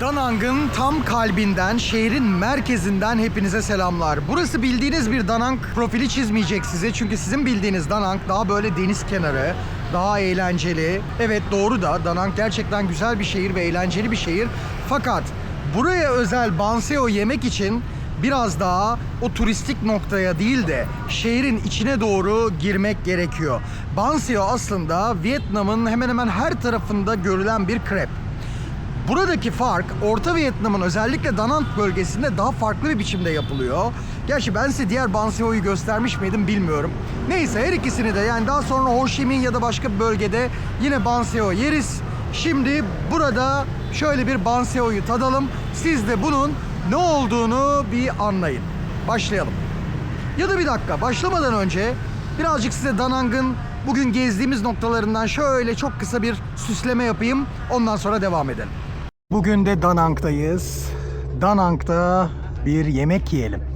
Da Nang'ın tam kalbinden, şehrin merkezinden hepinize selamlar. Burası bildiğiniz bir Da Nang profili çizmeyecek size. Çünkü sizin bildiğiniz Da Nang daha böyle deniz kenarı, daha eğlenceli. Evet doğru Da Nang gerçekten güzel bir şehir ve eğlenceli bir şehir. Fakat buraya özel banseo yemek için biraz daha o turistik noktaya değil de şehrin içine doğru girmek gerekiyor. Banseo aslında Vietnam'ın hemen hemen her tarafında görülen bir krep. Buradaki fark Orta Vietnam'ın özellikle Da Nang bölgesinde daha farklı bir biçimde yapılıyor. Gerçi ben size diğer banseo'yu göstermiş miydim bilmiyorum. Neyse her ikisini de yani daha sonra Ho Chi Minh ya da başka bir bölgede yine banseo yeriz. Şimdi burada şöyle bir banseo'yu tadalım. Siz de bunun ne olduğunu bir anlayın. Başlayalım. Ya da bir dakika başlamadan önce birazcık size Da Nang'ın bugün gezdiğimiz noktalarından şöyle çok kısa bir süsleme yapayım. Ondan sonra devam edelim. Bugün de Da Nang'dayız. Da Nang'da bir yemek yiyelim.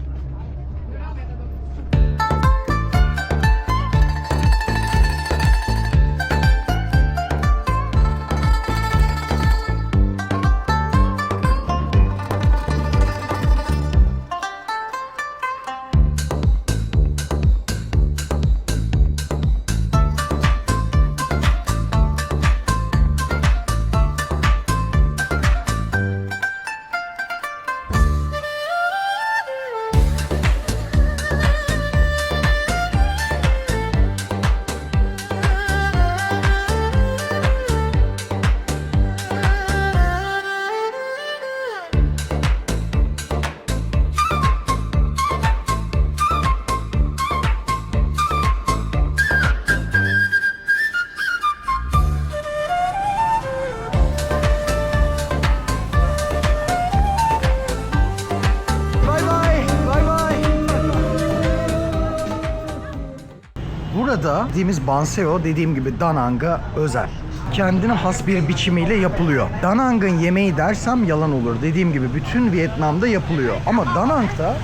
Burada dediğimiz banseo dediğim gibi Da Nang'a özel. Kendine has bir biçimiyle yapılıyor. Da Nang'ın yemeği dersem yalan olur. Dediğim gibi bütün Vietnam'da yapılıyor. Ama Da Nang'da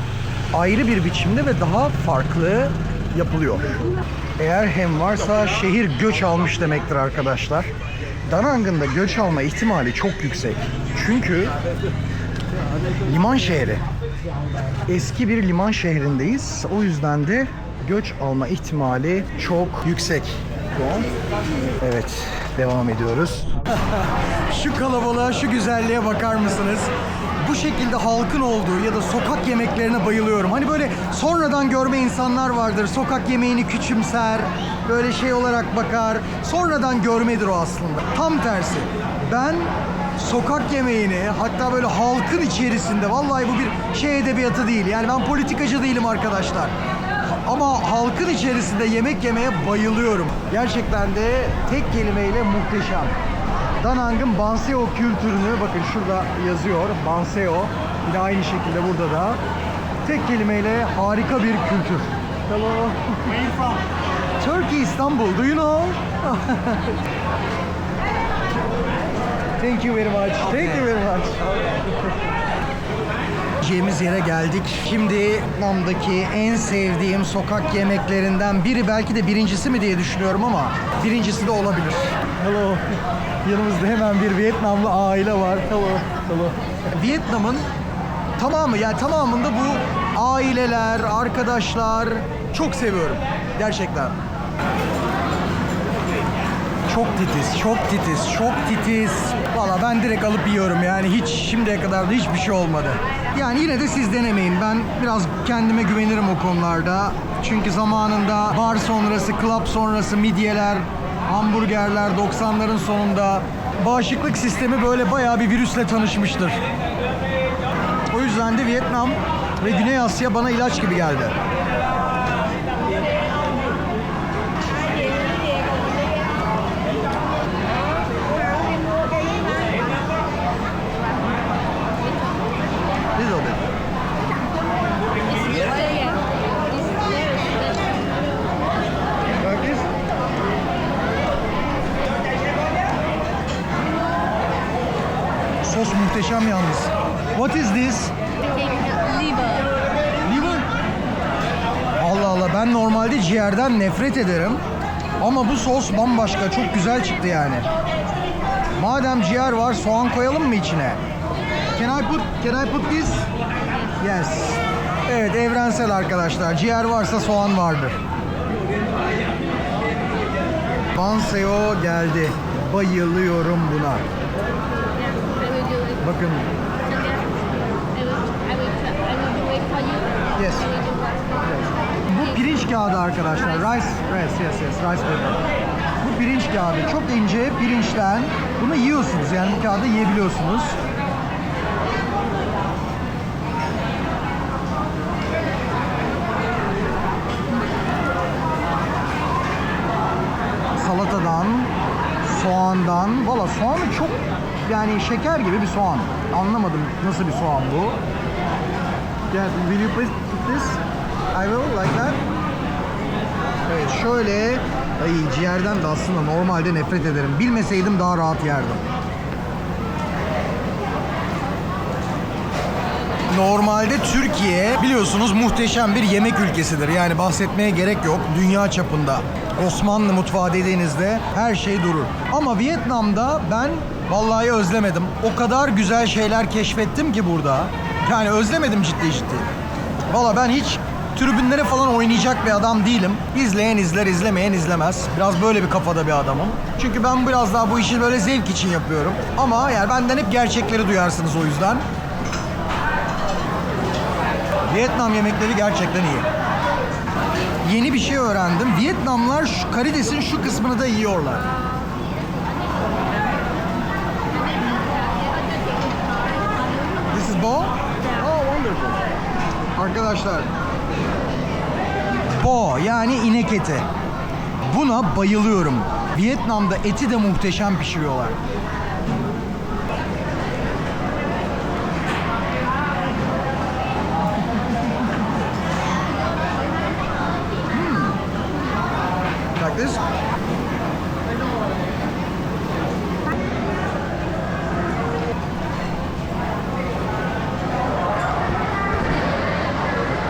ayrı bir biçimde ve daha farklı yapılıyor. Eğer hem varsa şehir göç almış demektir arkadaşlar. Da Nang'ın da göç alma ihtimali çok yüksek. Çünkü liman şehri. Eski bir liman şehrindeyiz. O yüzden de göç alma ihtimali çok yüksek. Evet, devam ediyoruz. Şu kalabalığa, şu güzelliğe bakar mısınız? Bu şekilde halkın olduğu ya da sokak yemeklerine bayılıyorum. Hani böyle sonradan görme insanlar vardır. Sokak yemeğini küçümser, böyle şey olarak bakar. Sonradan görmedir o aslında. Tam tersi. Ben sokak yemeğini, hatta böyle halkın içerisinde, vallahi bu bir şey edebiyatı değil. Yani ben politikacı değilim arkadaşlar. Ama halkın içerisinde yemek yemeye bayılıyorum. Gerçekten de tek kelimeyle muhteşem. Da Nang'ın banseo kültürünü bakın şurada yazıyor. Banseo. Yine aynı şekilde burada da. Tek kelimeyle harika bir kültür. Hello. Where are you from? Turkey, Istanbul. Do you know? Thank you very much. Okay. Thank you very much. Yiyeceğimiz yere geldik. Şimdi Vietnam'daki en sevdiğim sokak yemeklerinden biri, belki de birincisi mi diye düşünüyorum ama birincisi de olabilir. Hello. Yanımızda hemen bir Vietnamlı aile var. Hello. Hello. Vietnam'ın tamamı, yani tamamında bu aileler, arkadaşlar çok seviyorum. Gerçekten. Çok titiz, çok titiz, çok titiz. Valla ben direkt alıp yiyorum yani hiç şimdiye kadar da hiçbir şey olmadı. Yani yine de siz denemeyin. Ben biraz kendime güvenirim o konularda. Çünkü zamanında bar sonrası, club sonrası midyeler, hamburgerler 90'ların sonunda bağışıklık sistemi böyle bayağı bir virüsle tanışmıştır. O yüzden de Vietnam ve Güney Asya bana ilaç gibi geldi. Sos muhteşem yalnız. What is this? Liver. Liver? Allah Allah, ben normalde ciğerden nefret ederim. Ama bu sos bambaşka, çok güzel çıktı yani. Madem ciğer var, soğan koyalım mı içine? Can I put this? Yes. Evet, evrensel arkadaşlar. Ciğer varsa soğan vardır. Banseo geldi. Bayılıyorum buna. I will do it. Bakın. I will do it for you. Yes. I will do it. Bu pirinç kağıdı arkadaşlar. Rice, rice paper. Bu pirinç kağıdı. Çok ince pirinçten. Bunu yiyorsunuz. Yani bu kağıdı yiyebiliyorsunuz. Salatadan, soğandan. Valla soğanı çok yani şeker gibi bir soğan. Anlamadım nasıl bir soğan bu. Yeah, will you please put this? I will like that. Evet şöyle. Ay ciğerden de aslında normalde nefret ederim. Bilmeseydim daha rahat yerdim. Normalde Türkiye biliyorsunuz muhteşem bir yemek ülkesidir. Yani bahsetmeye gerek yok. Dünya çapında. Osmanlı mutfağı dediğinizde her şey durur. Ama Vietnam'da ben vallahi özlemedim. O kadar güzel şeyler keşfettim ki burada. Yani özlemedim ciddi ciddi. Valla ben hiç tribünlere falan oynayacak bir adam değilim. İzleyen izler, izlemeyen izlemez. Biraz böyle bir kafada bir adamım. Çünkü ben biraz daha bu işi böyle zevk için yapıyorum. Ama yani benden hep gerçekleri duyarsınız o yüzden. Vietnam yemekleri gerçekten iyi. Yeni bir şey öğrendim. Vietnamlar şu karidesin şu kısmını da yiyorlar. This is bo? Oh, wonderful. Arkadaşlar, bo yani inek eti. Buna bayılıyorum. Vietnam'da eti de muhteşem pişiriyorlar. Like this.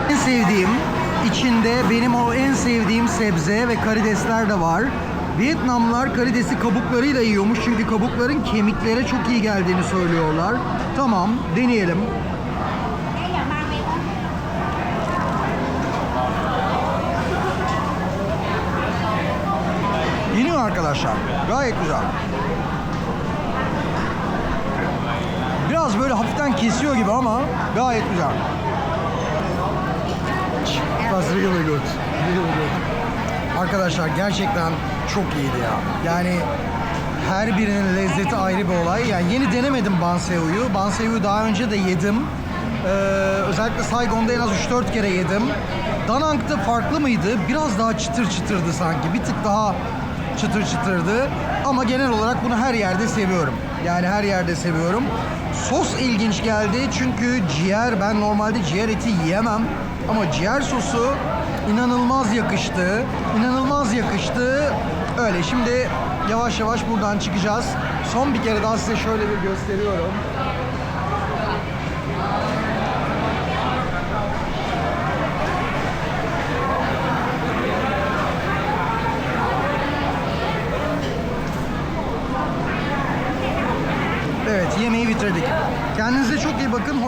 En sevdiğim, içinde benim o en sevdiğim sebze ve karidesler de var. Vietnamlılar karidesi kabuklarıyla yiyormuş çünkü kabukların kemiklere çok iyi geldiğini söylüyorlar. Tamam, deneyelim. Yeniyor arkadaşlar. Gayet güzel. Biraz böyle hafiften kesiyor gibi ama gayet güzel. That's really good. Really good. Arkadaşlar gerçekten çok iyiydi ya. Yani her birinin lezzeti ayrı bir olay. Yani yeni denemedim Banseo'yu. Banseo'yu daha önce de yedim. Özellikle Saigon'da en az 3-4 kere yedim. Da Nang'da farklı mıydı? Biraz daha çıtır çıtırdı sanki. Bir tık daha çıtır çıtırdı. Ama genel olarak bunu her yerde seviyorum. Yani her yerde seviyorum. Sos ilginç geldi çünkü ciğer, ben normalde ciğer eti yiyemem. Ama ciğer sosu inanılmaz yakıştı. İnanılmaz yakıştı. Öyle şimdi yavaş yavaş buradan çıkacağız. Son bir kere daha size şöyle bir gösteriyorum. Evet, yemeği bitirdik. Kendinize çok iyi bakın.